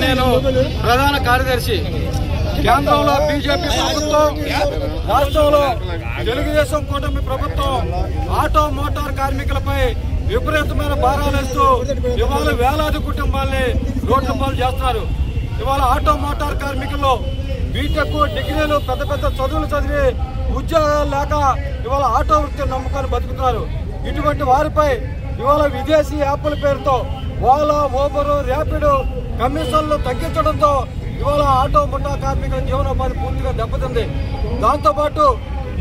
నేను ప్రధాన కార్యదర్శి. కేంద్రంలో బీజేపీ ప్రభుత్వం, రాష్ట్రంలో తెలుగుదేశం కూటమి ప్రభుత్వం ఆటో మోటార్ కార్మికులపై విపరీతమైన భారాలేస్తూ ఇవాళ వేలాది కుటుంబాల్ని రోడ్ల పాలు చేస్తున్నారు. ఇవాళ ఆటో మోటార్ కార్మికుల్లో బీటెక్, డిగ్రీలు, పెద్ద పెద్ద చదువులు చదివి ఉద్యోగాలు లేక ఇవాళ ఆటో వృత్తిని నమ్ముకొని బతుకుతున్నారు. ఇటువంటి వారిపై ఇవాళ విదేశీ యాప్ల పేరుతో ఓలా, ఊబర్, ర్యాపిడ్ కమిషన్లు తగ్గించడంతో ఇవాళ ఆటో ముఠా కార్మికుల జీవనోపాధి పూర్తిగా దెబ్బతింది. దాంతోపాటు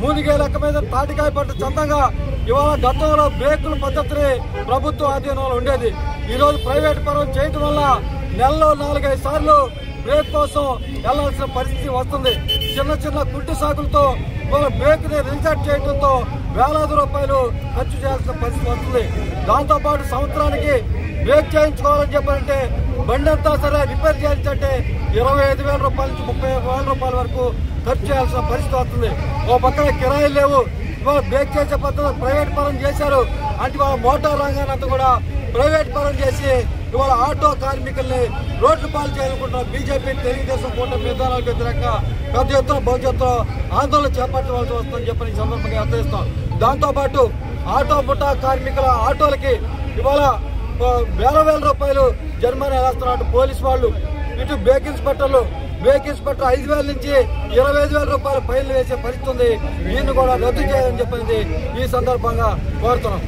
మూలిగే లెక్క మీద తాటికాయ పట్టు చందంగా ఇవాళ గతంలో బ్రేకుల పద్ధతిని ప్రభుత్వ ఆధీనంలో ఉండేది. ఈరోజు ప్రైవేట్ పరం చేయడం వల్ల నెలలో 4-5 సార్లు బ్రేక్ కోసం వెళ్లాల్సిన పరిస్థితి వస్తుంది. చిన్న చిన్న కుంటి సాకులతో ఇవాళ బ్రేక్ ని రీసెట్ చేయడంతో వేలాది రూపాయలు ఖర్చు చేయాల్సిన పరిస్థితి వస్తుంది. దాంతోపాటు సంవత్సరానికి బ్రేక్ చేయించుకోవాలని చెప్పారంటే బండి అంతా సరే రిపేర్ చేయించంటే 25,000 రూపాయల నుంచి 30,000 రూపాయల వరకు ఖర్చు చేయాల్సిన పరిస్థితి వస్తుంది. ఓ పక్కన కిరాయిలు లేవు. ఇవాళ బ్రేక్ చేసే పద్ధతిలో ప్రైవేట్ పరం చేశారు. అంటే వాళ్ళ మోటార్ రంగాన్ని అంతా కూడా ప్రైవేట్ పరం చేసి ఇవాళ ఆటో కార్మికుల్ని రోడ్లు పాలు చేయాలనుకుంటున్న బీజేపీ, తెలుగుదేశం కూటమి విధానాలకు వ్యతిరేకంగా పెద్ద ఎత్తున భవిష్యత్తులో ఆందోళన చేపట్టవలసి వస్తుందని చెప్పి ఈ సందర్భంగా హెచ్చరిస్తాం. దాంతోపాటు ఆటో ముఠా కార్మికుల ఆటోలకి ఇవాళ వేల రూపాయలు జరిమానా వేస్తున్నారు పోలీసు వాళ్ళు. ఇటు బ్రేక్ ఇన్స్పెక్టర్ 5,000 నుంచి 25,000 రూపాయలు ఫైన్లు వేసే పరిస్థితి ఉంది. దీన్ని కూడా రద్దు చేయాలని చెప్పింది ఈ సందర్భంగా కోరుతున్నాం.